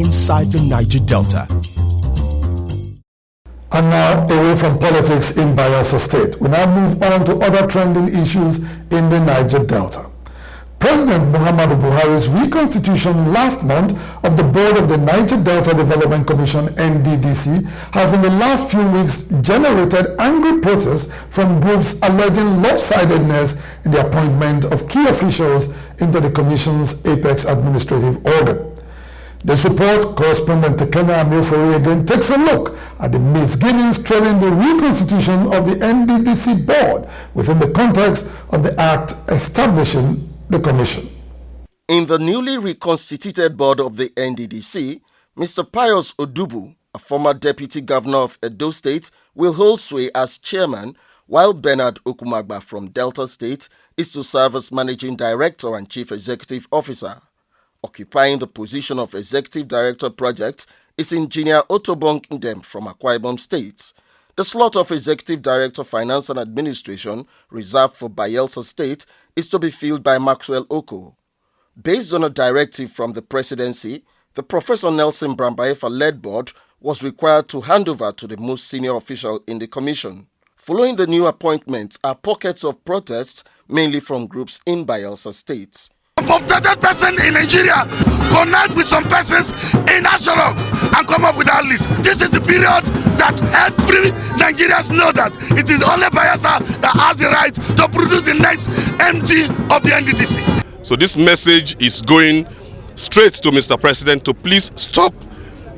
inside the Niger Delta. And now, away from politics in Bayelsa State, we now move on to other trending issues in the Niger Delta. President Muhammadu Buhari's reconstitution last month of the board of the Niger Delta Development Commission (NDDC) has in the last few weeks generated angry protests from groups alleging lopsidedness in the appointment of key officials into the commission's apex administrative organ. This report, correspondent Tekena Amilfori again takes a look at the misgivings trailing the reconstitution of the NDDC board within the context of the act establishing the commission. In the newly reconstituted board of the NDDC, Mr. Pius Odubu, a former deputy governor of Edo State, will hold sway as chairman, while Bernard Okumagba from Delta State is to serve as managing director and chief executive officer. Occupying the position of executive director project is Engineer Otobong Ndem from Akwa Ibom State. The slot of executive director finance and administration reserved for Bayelsa State is to be filled by Maxwell Oko. Based on a directive from the presidency, the Professor Nelson Brambaefa-led board was required to hand over to the most senior official in the commission. Following the new appointments are pockets of protest, mainly from groups in Bayelsa State. Updated person in Nigeria connect with some persons in Asholok and come up with that list. This is the period that every Nigerians know that it is only Bayelsa that has the right to produce the next MD of the NDDC. So this message is going straight to Mr. President to please stop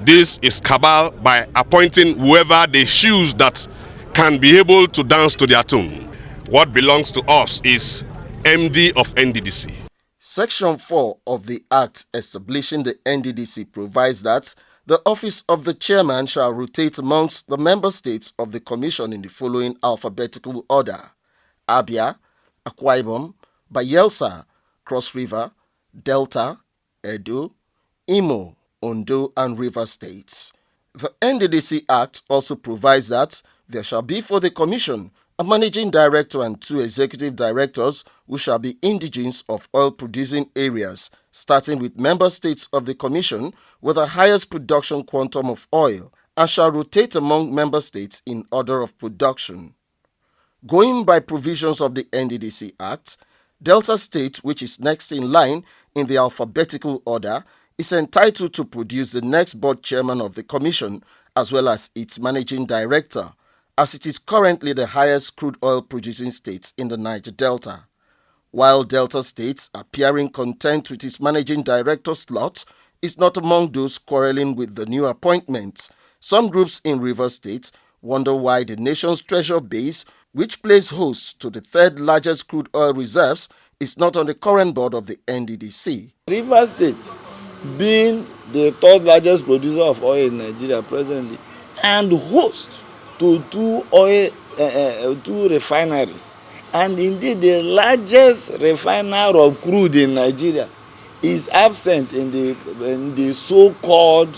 this cabal by appointing whoever they choose that can be able to dance to their tune. What belongs to us is MD of NDDC. Section 4 of the Act establishing the NDDC provides that the office of the chairman shall rotate amongst the member states of the commission in the following alphabetical order: Abia, Akwa Ibom, Bayelsa, Cross River, Delta, Edo, Imo, Ondo, and River States. The NDDC Act also provides that there shall be for the commission a managing director and 2 executive directors who shall be indigenes of oil-producing areas, starting with member states of the commission with the highest production quantum of oil, and shall rotate among member states in order of production. Going by provisions of the NDDC Act, Delta State, which is next in line in the alphabetical order, is entitled to produce the next board chairman of the commission as well as its managing director, as it is currently the highest crude oil producing state in the Niger Delta. While Delta State, appearing content with its managing director slot, is not among those quarreling with the new appointments, some groups in River State wonder why the nation's treasure base, which plays host to the 3rd largest crude oil reserves, is not on the current board of the NDDC. River State, being the 3rd largest producer of oil in Nigeria presently, and host to 2 refineries, and indeed the largest refiner of crude in Nigeria, is absent in the so-called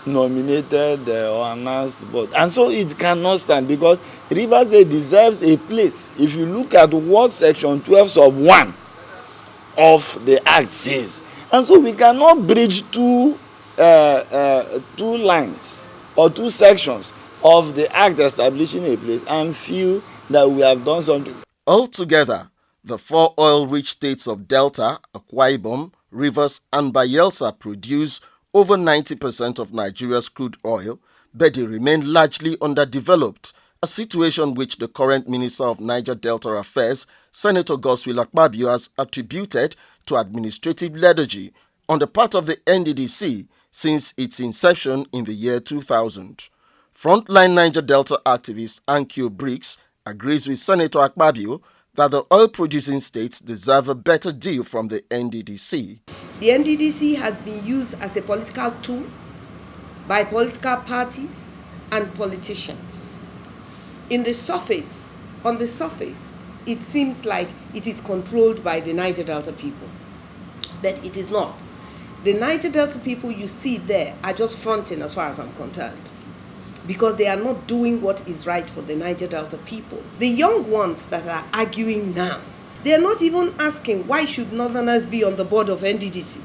nominated or announced board. And so it cannot stand, because River State deserves a place. If you look at what section 12 sub 1 of the Act says, and so we cannot bridge two lines or 2 sections of the Act establishing a place and feel that we have done something. Altogether, the 4 oil-rich states of Delta, Akwa Ibom, Rivers, and Bayelsa produce over 90% of Nigeria's crude oil, but they remain largely underdeveloped, a situation which the current Minister of Niger Delta Affairs, Senator Godswill Akpabio, has attributed to administrative lethargy on the part of the NDDC since its inception in the year 2000. Frontline Niger Delta activist Ankyo Briggs agrees with Senator Akpabio that the oil-producing states deserve a better deal from the NDDC. The NDDC has been used as a political tool by political parties and politicians. On the surface, it seems like it is controlled by the Niger Delta people, but it is not. The Niger Delta people you see there are just fronting as far as I'm concerned, because they are not doing what is right for the Niger Delta people. The young ones that are arguing now, they are not even asking why should Northerners be on the board of NDDC.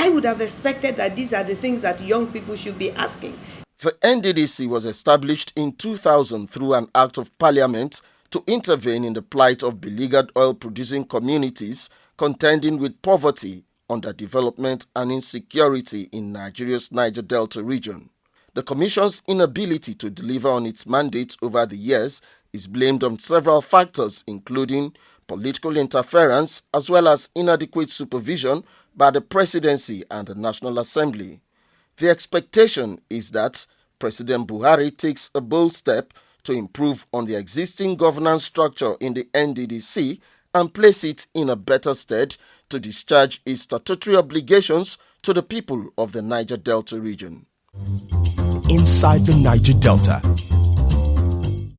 I would have expected that these are the things that young people should be asking. The NDDC was established in 2000 through an act of parliament to intervene in the plight of beleaguered oil-producing communities contending with poverty, underdevelopment and insecurity in Nigeria's Niger Delta region. The Commission's inability to deliver on its mandate over the years is blamed on several factors, including political interference as well as inadequate supervision by the Presidency and the National Assembly. The expectation is that President Buhari takes a bold step to improve on the existing governance structure in the NDDC and place it in a better stead to discharge its statutory obligations to the people of the Niger Delta region. Inside the Niger Delta.